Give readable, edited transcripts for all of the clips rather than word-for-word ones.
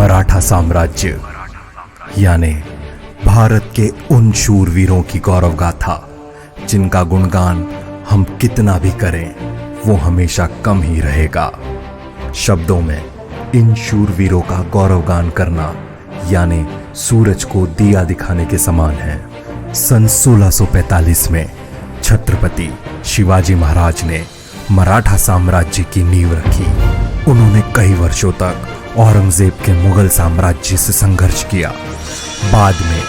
मराठा साम्राज्य यानी भारत के उन शूरवीरों की गौरव गाथा जिनका गुणगान हम कितना भी करें वो हमेशा कम ही रहेगा। शब्दों में इन शूरवीरों का गौरवगान करना यानी सूरज को दिया दिखाने के समान है। सन 1645 में छत्रपति शिवाजी महाराज ने मराठा साम्राज्य की नींव रखी। उन्होंने कई वर्षों तक औरंगजेब के मुगल साम्राज्य से संघर्ष किया। बाद में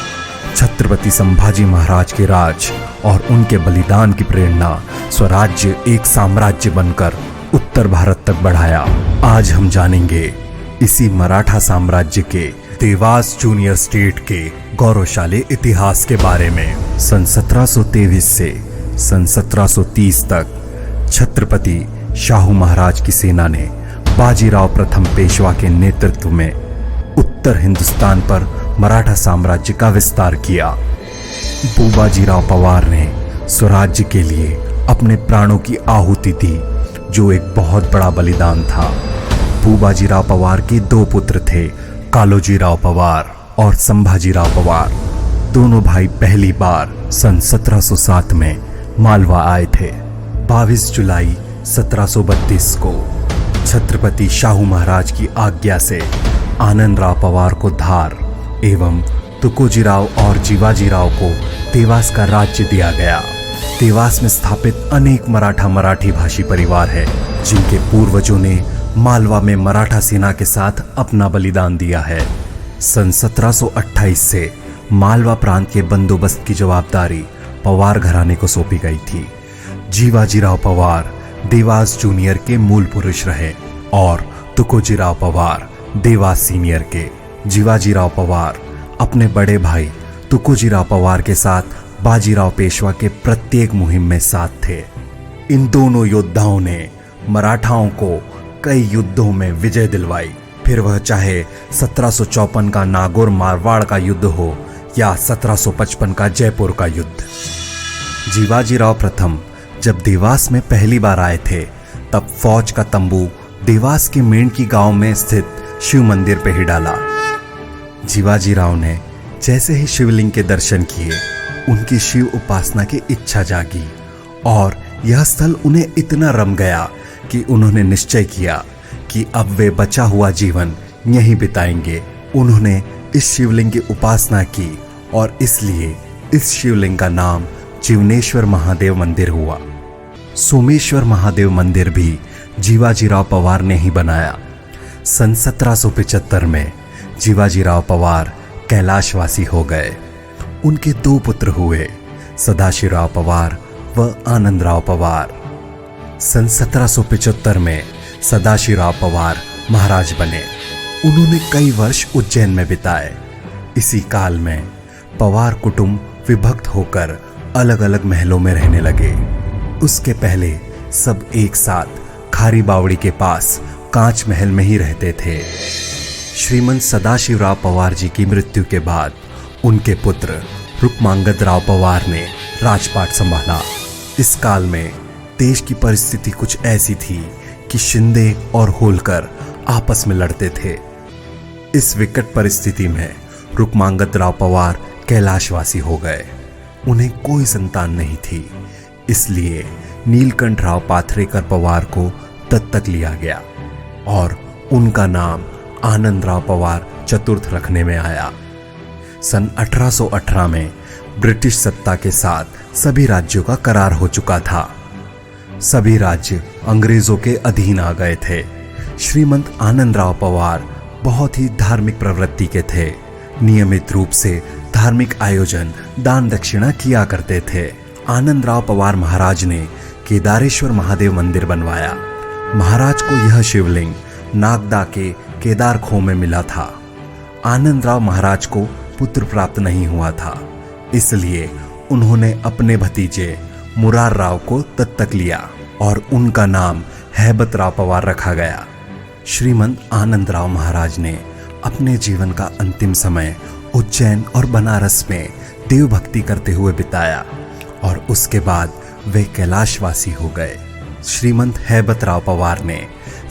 छत्रपति संभाजी महाराज के राज और उनके बलिदान की प्रेरणा स्वराज्य एक साम्राज्य बनकर उत्तर भारत तक बढ़ाया। आज हम जानेंगे इसी मराठा साम्राज्य के देवास जूनियर स्टेट के गौरवशाली इतिहास के बारे में। सन 1723 से सन 1730 तक छत्रपति शाहू महाराज की सेना ने बाजीराव प्रथम पेशवा के नेतृत्व में उत्तर हिंदुस्तान पर मराठा साम्राज्य का विस्तार किया। भूबाजीराव पवार ने स्वराज्य के लिए अपने प्राणों की आहुति दी, जो एक बहुत बड़ा बलिदान था। भूबाजीराव पवार के दो पुत्र थे, कालोजीराव पवार और संभाजीराव पवार। दोनों भाई पहली बार सन 1707 में मालवा आए थे। 22 जुलाई 1732 को छत्रपति शाहू महाराज की आज्ञा से आनंदराव पवार को धार एवं तुकोजीराव और जीवाजीराव को देवास का राज्य दिया गया। देवास में स्थापित अनेक मराठी भाषी परिवार है जिनके पूर्वजों ने मालवा में मराठा सेना के साथ अपना बलिदान दिया है। सन 1728 से मालवा प्रांत के बंदोबस्त की जवाबदारी पवार घराने को सौंपी गई थी। जीवाजीराव पवार देवास जूनियर के मूल पुरुष रहे और तुकोजीराव पवार देवास सीनियर के। जीवाजीराव पवार अपने बड़े भाई तुकोजीराव पवार के साथ बाजीराव पेशवा के प्रत्येक मुहिम में साथ थे। इन दोनों योद्धाओं ने मराठाओं को कई युद्धों में विजय दिलवाई, फिर वह चाहे 1754 का नागौर मारवाड़ का युद्ध हो या 1755 का जयपुर का युद्ध। जीवाजीराव प्रथम जब देवास में पहली बार आए थे तब फौज का तंबू देवास के मेंढकी गांव में स्थित शिव मंदिर पे ही डाला। जीवाजीराव ने जैसे ही शिवलिंग के दर्शन किए उनकी शिव उपासना की इच्छा जागी और यह स्थल उन्हें इतना रम गया कि उन्होंने निश्चय किया कि अब वे बचा हुआ जीवन यहीं बिताएंगे। उन्होंने इस शिवलिंग की उपासना की और इसलिए इस शिवलिंग का नाम जीवनेश्वर महादेव मंदिर हुआ। सोमेश्वर महादेव मंदिर भी जीवाजीराव पवार ने ही बनाया। सन 1775 में जीवाजीराव पवार कैलाशवासी हो गए। उनके दो पुत्र हुए, सदाशिवराव पवार व आनंदराव पवार। सन 1775 में सदाशिवराव पवार महाराज बने। उन्होंने कई वर्ष उज्जैन में बिताए। इसी काल में पवार कुटुंब विभक्त होकर अलग अलग महलों में रहने लगे। उसके पहले सब एक साथ खारी बावड़ी के पास कांच महल में ही रहते थे। श्रीमंत सदाशिवराव पवार जी की मृत्यु के बाद उनके पुत्र रुक्मांगदराव पवार ने राजपाट संभाला। इस काल में देश की परिस्थिति कुछ ऐसी थी कि शिंदे और होलकर आपस में लड़ते थे। इस विकट परिस्थिति में रुक्मांगदराव पवार कैलाशवासी हो गए। उन्हें कोई संतान नहीं थी, इसलिए नीलकंठराव पाथरेकर पवार को दत्तक लिया गया और उनका नाम आनंदराव पवार चतुर्थ रखने में आया। सन 1818 में ब्रिटिश सत्ता के साथ सभी राज्यों का करार हो चुका था। सभी राज्य अंग्रेजों के अधीन आ गए थे। श्रीमंत आनंदराव पवार बहुत ही धार्मिक प्रवृत्ति के थे। नियमित रूप से धार्मिक आयोजन दान दक्षिणा किया करते थे। आनंदराव पवार महाराज ने केदारेश्वर महादेव मंदिर बनवाया। महाराज को यह शिवलिंग नागदा के केदार खो में मिला था। आनंदराव महाराज को पुत्र प्राप्त नहीं हुआ था, इसलिए उन्होंने अपने भतीजे मुरार राव को दत्तक लिया और उनका नाम हैबतराव पवार रखा गया। श्रीमंत आनंदराव महाराज ने अपने जीवन का अंतिम समय उज्जैन और बनारस में देव भक्ति करते हुए बिताया और उसके बाद वे कैलाशवासी हो गए। श्रीमंत हैबतराव पवार ने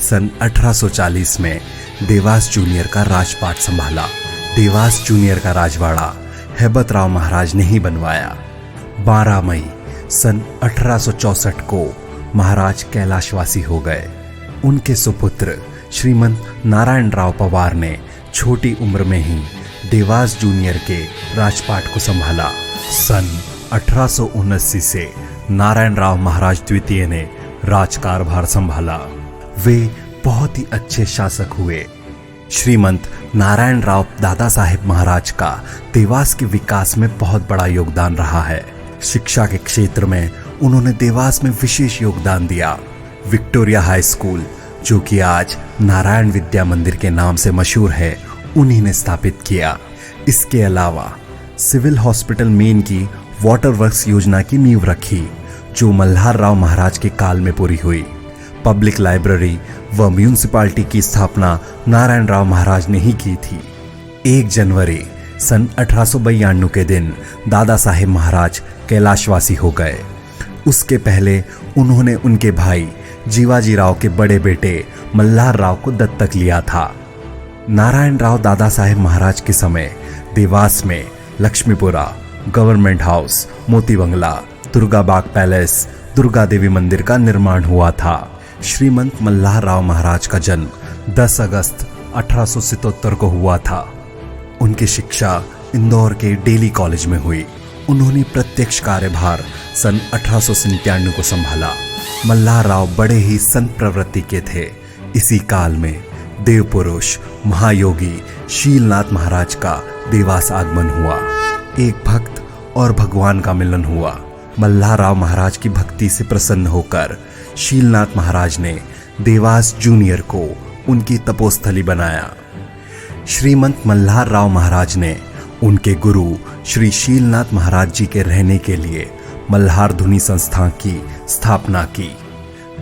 सन 1840 में देवास जूनियर का राजपाट संभाला। देवास जूनियर का राजवाड़ा हैबतराव महाराज ने ही बनवाया। 12 मई सन 1864 को महाराज कैलाशवासी हो गए। उनके सुपुत्र श्रीमंत नारायण राव पवार ने छोटी उम्र में ही देवास जूनियर के राजपाट को संभाला। सन 1879 से नारायण राव महाराज द्वितीय ने राजकारभार संभाला। वे बहुत ही अच्छे शासक हुए। श्रीमंत नारायण राव दादा साहेब महाराज का देवास के विकास में बहुत बड़ा योगदान रहा है। शिक्षा के क्षेत्र में उन्होंने देवास में विशेष योगदान दिया। विक्टोरिया हाई स्कूल, जो कि आज नारायण विद्या मंदिर के नाम से मशहूर है, उन्हीं ने स्थापित किया। इसके अलावा सिविल हॉस्पिटल मेन की वाटर वर्क्स योजना की नींव रखी, जो मल्हार राव महाराज के काल में पूरी हुई। पब्लिक लाइब्रेरी व म्यूनिसिपालिटी की स्थापना नारायण राव महाराज ने ही की थी। 1 जनवरी सन 1892 के दिन दादा साहेब महाराज कैलाशवासी हो गए। उसके पहले उन्होंने उनके भाई जीवाजी राव के बड़े बेटे मल्हार राव को दत्तक लिया था। नारायण राव दादा साहेब महाराज के समय देवास में लक्ष्मीपुरा, गवर्नमेंट हाउस, मोती बंगला, दुर्गा बाग पैलेस, दुर्गा देवी मंदिर का निर्माण हुआ था। श्रीमंत मल्हार राव महाराज का जन्म 10 अगस्त 1877 को हुआ था। उनकी शिक्षा इंदौर के डेली कॉलेज में हुई। उन्होंने प्रत्यक्ष कार्यभार सन 1897 को संभाला। मल्हार राव बड़े ही संत प्रवृत्ति के थे। इसी काल में देव पुरुष महायोगी शीलनाथ महाराज का देवास आगमन हुआ। एक भक्त और भगवान का मिलन हुआ। मल्हार राव महाराज की भक्ति से प्रसन्न होकर शीलनाथ महाराज ने देवास जूनियर को उनकी तपोस्थली बनाया। श्रीमंत मल्हार राव महाराज ने उनके गुरु श्री शीलनाथ महाराज जी के रहने के लिए मल्हार धुनी संस्थान की स्थापना की।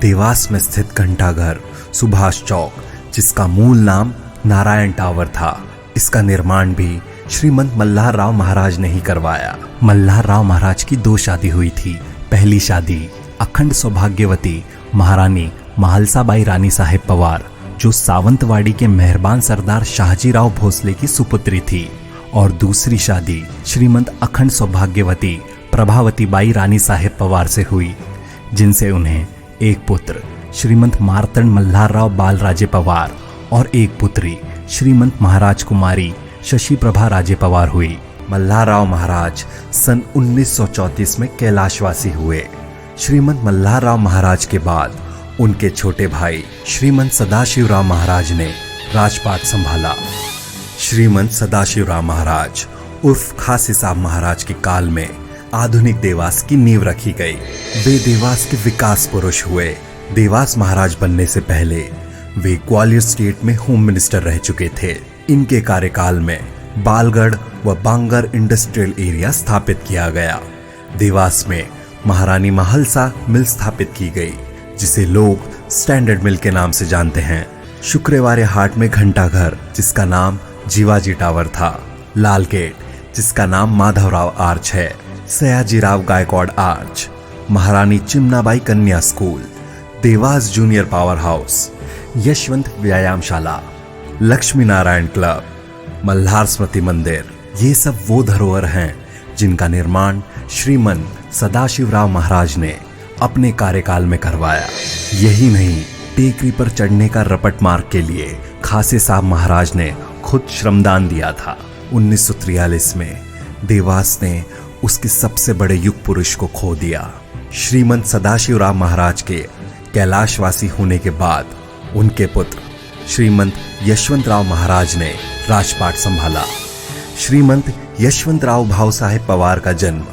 देवास में स्थित घंटाघर सुभाष चौक, जिसका मूल नाम नारायण टावर था, इसका निर्माण भी श्रीमंत मल्हार राव महाराज ने ही करवाया। मल्हार राव महाराज की 2 शादी हुई थी। पहली शादी अखंड सौभाग्यवती महारानी महालसाबाई रानी साहेब पवार, जो सावंतवाड़ी के मेहरबान सरदार शाहजीराव भोसले की सुपुत्री थी, और दूसरी शादी श्रीमंत अखंड सौभाग्यवती प्रभावती बाई रानी साहेब पवार से हुई, जिनसे उन्हें एक पुत्र श्रीमंत मार्तंड मल्हार राव बालराजे पवार और एक पुत्री श्रीमंत महाराज कुमारी शशि प्रभा राजे पवार हुई। मल्हार राव महाराज सन 1934 में कैलाशवासी हुए। श्रीमंत मल्हार राव महाराज के बाद उनके छोटे भाई श्रीमंत सदाशिवराव महाराज ने राजपाट संभाला। श्रीमंत सदाशिवराव महाराज उर्फ खासी साहब महाराज के काल में आधुनिक देवास की नींव रखी गई। वे देवास के विकास पुरुष हुए। देवास महाराज बनने से पहले वे ग्वालियर स्टेट में होम मिनिस्टर रह चुके थे। इनके कार्यकाल में बालगढ़ व बांगर इंडस्ट्रियल एरिया स्थापित किया गया। देवास में महारानी महलसा मिल स्थापित की गई, जिसे लोग स्टैंडर्ड मिल के नाम से जानते हैं। शुक्रवार हाट में घंटाघर, जिसका नाम जीवाजी टावर था। लाल गेट, जिसका नाम माधवराव आर्च है। सयाजीराव गायकवाड़ आर्च, महारानी चिमनाबाई कन्या school, Dewas junior power house, Yashwant व्यायामशाला, लक्ष्मी नारायण क्लब, मल्हार स्मृति मंदिर, ये सब वो धरोहर हैं जिनका निर्माण श्रीमंत सदाशिवराव महाराज ने अपने कार्यकाल में करवाया। यही नहीं, टेकरी पर चढ़ने का रपट मार्ग के लिए खासे साहब महाराज ने खुद श्रमदान दिया था। 1943 में देवास ने उसके सबसे बड़े युग पुरुष को खो दिया। श्रीमंत सदाशिवराव महाराज के कैलाशवासी होने के बाद उनके पुत्र श्रीमंत यशवंतराव महाराज ने राजपाट संभाला। श्रीमंत यशवंतराव भाऊ साहेब पवार का जन्म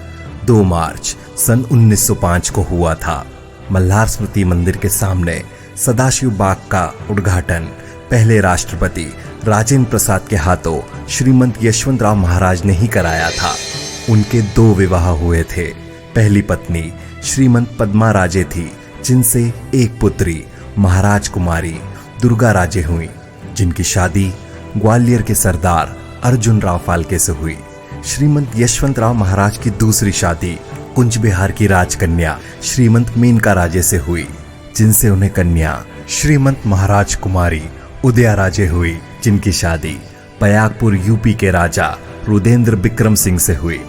2 मार्च सन 1905 को हुआ था। मल्हार स्मृति मंदिर के सामने सदाशिव बाग का उद्घाटन पहले राष्ट्रपति राजेंद्र प्रसाद के हाथों श्रीमंत यशवंतराव महाराज ने ही कराया था। उनके 2 विवाह हुए थे। पहली पत्नी श्रीमंत पद्मा राजे थी, जिनसे एक पुत्री महाराज कुमारी दुर्गा राजे हुई, जिनकी शादी ग्वालियर के सरदार अर्जुन राव फाल्के से हुई। श्रीमंत यशवंतराव महाराज की दूसरी शादी कुंज बिहार की राजकन्या श्रीमंत मेनका राजे से हुई, जिनसे उन्हें कन्या श्रीमंत महाराज कुमारी उदयराजे हुई, जिनकी शादी पयागपुर यूपी के राजा रुद्रेंद्र विक्रम सिंह से हुई।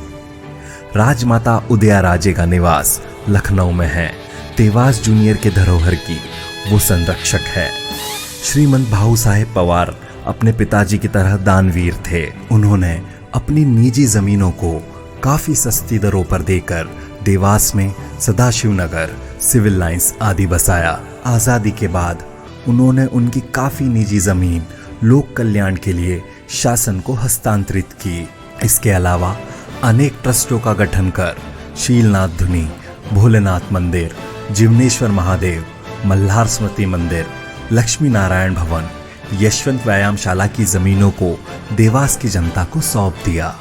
राजमाता उदयराजे का निवास लखनऊ में है। देवास जूनियर के धरोहर की वो संरक्षक है। श्रीमंत भाऊ साहेब पवार अपने पिताजी की तरह दानवीर थे। उन्होंने अपनी निजी जमीनों को काफी सस्ती दरों पर देकर देवास में सदाशिव नगर, सिविल लाइंस आदि बसाया। आजादी के बाद उन्होंने उनकी काफी निजी जमीन लोक कल्याण के लिए शासन को हस्तांतरित की। इसके अलावा अनेक ट्रस्टों का गठन कर शीलनाथ धुनी, भोलेनाथ मंदिर, जिवनेश्वर महादेव, मल्हार स्मृति मंदिर, लक्ष्मी नारायण भवन, यशवंत व्यायामशाला की जमीनों को देवास की जनता को सौंप दिया।